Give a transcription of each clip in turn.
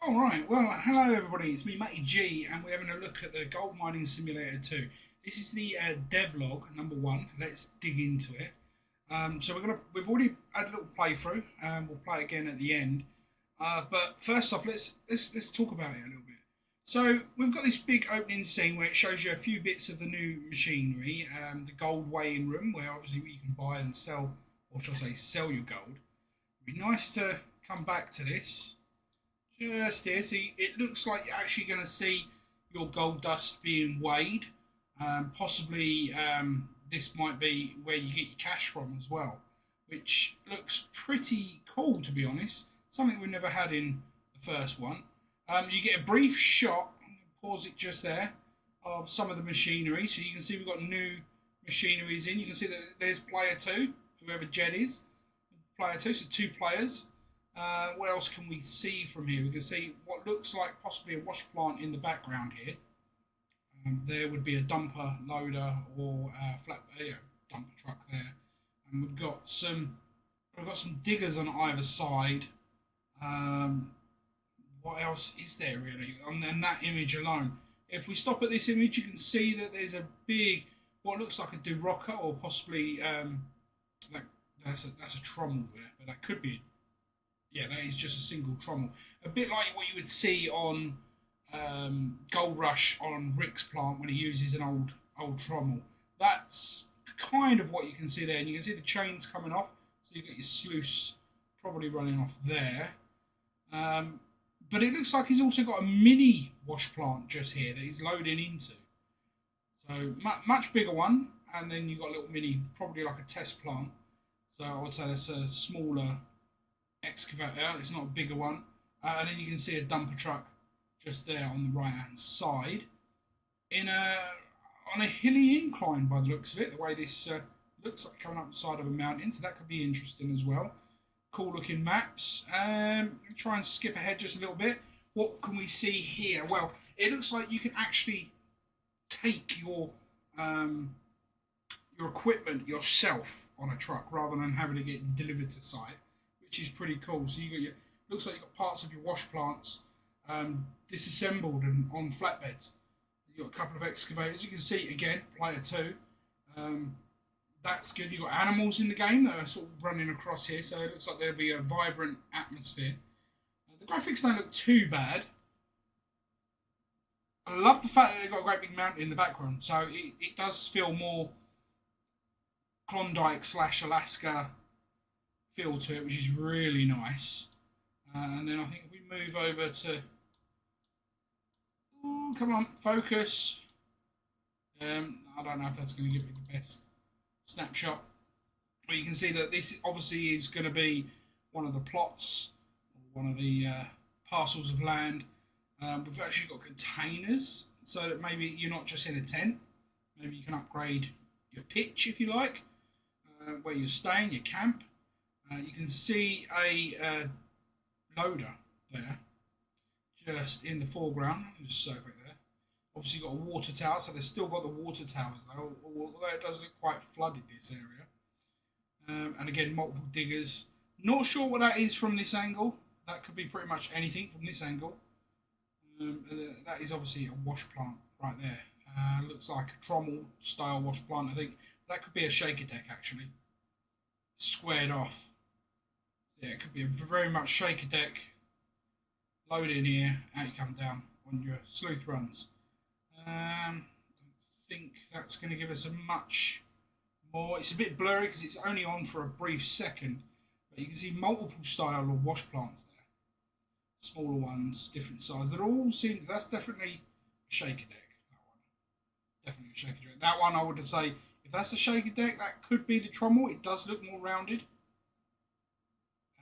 All right, well, hello everybody. It's me, MattyG, and we're having a look at the Gold Mining Simulator 2. This is the devlog number one. Let's dig into it. So we've already had a little playthrough. We'll play again at the end. But first off, let's talk about it a little bit. So we've got this big opening scene where it shows you a few bits of the new machinery. The gold weighing room, where obviously you can buy and sell, or should I say, sell your gold. It'd be nice to come back to this. Just here, so it looks like you're actually going to see your gold dust being weighed. Possibly this might be where you get your cash from as well, which looks pretty cool to be honest. Something we've never had in the first one. You get a brief shot, pause it just there, of some of the machinery. So you can see we've got new machineries in. You can see that there's player two, whoever Jed is. Player two, so two players. What else can we see from here? We can see what looks like possibly a wash plant in the background here. There would be a dumper loader or a flat dumper truck there, and we've got some diggers on either side. Um, what else is there really? And that image alone. If we stop at this image, you can see that there's a big, what looks like a Durocker or possibly that, that's a trommel there, but that could be, yeah, that is just a single trommel. A bit like what you would see on Gold Rush on Rick's plant when he uses an old trommel. That's kind of what you can see there, and you can see the chains coming off. So you've got your sluice probably running off there. But it looks like he's also got a mini wash plant just here that he's loading into. So much bigger one, and then you've got a little mini, probably like a test plant. So I would say that's a smaller excavator. It's not a bigger one. And then you can see a dumper truck just there on the right hand side in a on a hilly incline by the looks of it. The way this looks like coming up the side of a mountain, so that could be interesting as well. Cool looking maps. Try and skip ahead just a little bit. What can we see here? Well, it looks like you can actually take your equipment yourself on a truck rather than having to get delivered to site, which is pretty cool. So you got your looks like you've got parts of your wash plants disassembled and on flatbeds. You've got a couple of excavators. You can see again, player two. That's good. You've got animals in the game that are sort of running across here, so it looks like there'll be a vibrant atmosphere. The graphics don't look too bad. I love the fact that they've got a great big mountain in the background, so it does feel more Klondike slash Alaska feel to it, which is really nice. And then I think if we move over to, ooh, come on, focus. I don't know if that's going to give me the best snapshot. But you can see that this obviously is going to be one of the plots, or one of the parcels of land. We've actually got containers, so that maybe you're not just in a tent. Maybe you can upgrade your pitch if you like, where you're staying, your camp. You can see a loader there, just in the foreground. Just circle it there. Obviously, you've got a water tower, so they've still got the water towers though, although it does look quite flooded, this area. And again, multiple diggers. Not sure what that is from this angle. That could be pretty much anything from this angle. That is obviously a wash plant right there. Looks like a trommel style wash plant, I think. That could be a shaker deck actually, squared off. So yeah, it could be a very much shaker deck. Load in here, out you come down on your sleuth runs. I don't think that's going to give us a much more. It's a bit blurry because it's only on for a brief second, but you can see multiple style of wash plants there. Smaller ones, different size. They're all seem. That's definitely a shaker deck. That one, definitely a shaker deck. That one, I would say, if that's a shaker deck, that could be the trommel. It does look more rounded.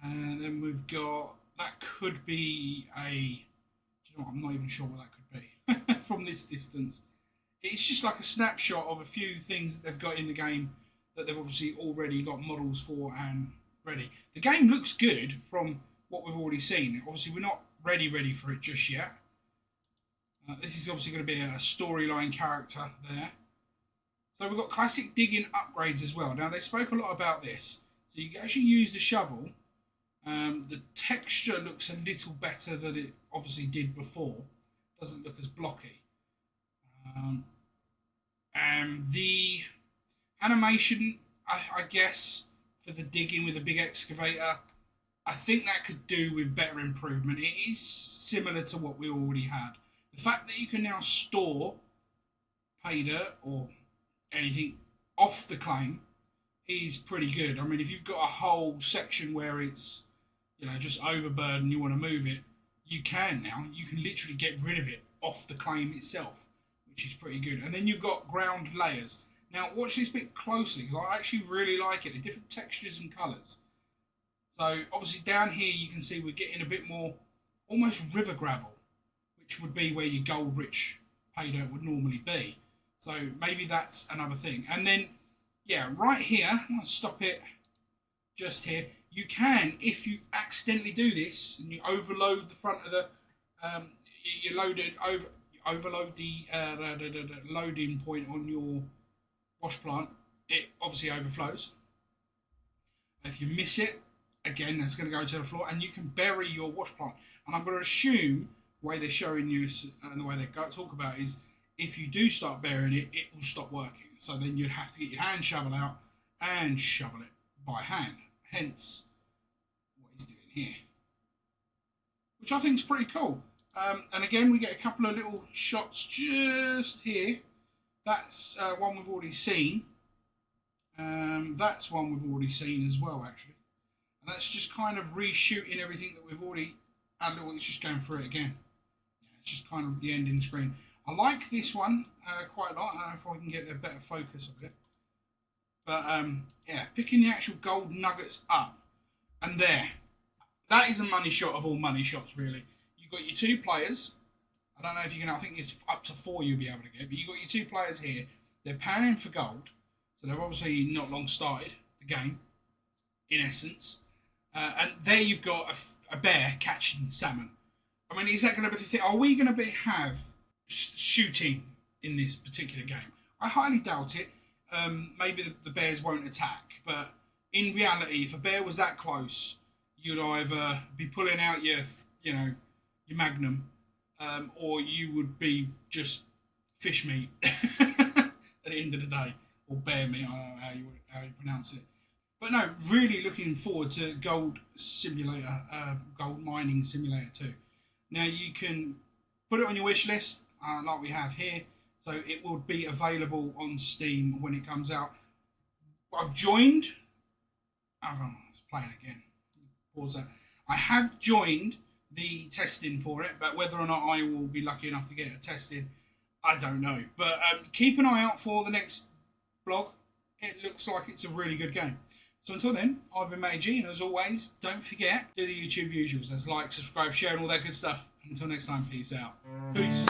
And then we've got that could be a. Do you know what? I'm not even sure what that could be from this distance. It's just like a snapshot of a few things that they've got in the game that they've obviously already got models for and ready. The game looks good from what we've already seen. Obviously, we're not ready for it just yet. This is obviously going to be a storyline character there. So we've got classic digging upgrades as well. Now, they spoke a lot about this. So you can actually use the shovel The texture looks a little better than it obviously did before. Doesn't look as blocky. And the animation, I guess, for the digging with a big excavator, I think that could do with better improvement. It is similar to what we already had. The fact that you can now store pay dirt or anything off the claim is pretty good. I mean, if you've got a whole section where it's, you know, just overburdened, you want to move it, you can now. You can literally get rid of it off the claim itself, which is pretty good. And then you've got ground layers. Now, watch this bit closely because I actually really like it. The different textures and colours. So, obviously, down here you can see we're getting a bit more almost river gravel, which would be where your gold-rich pay dirt would normally be. So, maybe that's another thing. And then, yeah, right here, I'm going to stop it just here. You can, if you accidentally do this and you overload the front of the, you overload the loading point on your wash plant, it obviously overflows. If you miss it, again, that's going to go to the floor, and you can bury your wash plant. And I'm going to assume the way they're showing you and the way they talk about is if you do start burying it, it will stop working. So then you'd have to get your hand shovel out and shovel it by hand. Hence, what he's doing here, which I think is pretty cool. And again, we get a couple of little shots just here. That's one we've already seen. That's one we've already seen as well, actually. And that's just kind of reshooting everything that we've already had. It's just going through it again. Yeah, it's just kind of the ending screen. I like this one quite a lot. I don't know if I can get a better focus of it. But yeah, picking the actual gold nuggets up. And there. That is a money shot of all money shots, really. You've got your two players. I don't know if you can, I think it's up to 4 you'll be able to get. But you've got your two players here. They're powering for gold. So they've obviously not long started the game, in essence. And there you've got a bear catching salmon. I mean, is that going to be the thing? Are we going to have shooting in this particular game? I highly doubt it. Maybe the bears won't attack. But in reality, if a bear was that close, you'd either be pulling out your magnum, or you would be just fish meat at the end of the day. Or bear meat, I don't know how you pronounce it. But no, really looking forward to Gold Mining Simulator 2. Now you can put it on your wish list, like we have here, so it will be available on Steam when it comes out. I've joined. It's playing again. Pause that. I have joined the testing for it, but whether or not I will be lucky enough to get a testing, I don't know. But keep an eye out for the next blog. It looks like it's a really good game. So until then, I've been MattyG, and as always, don't forget, do the YouTube usuals. That's like, subscribe, share, and all that good stuff. And until next time, peace out. Peace.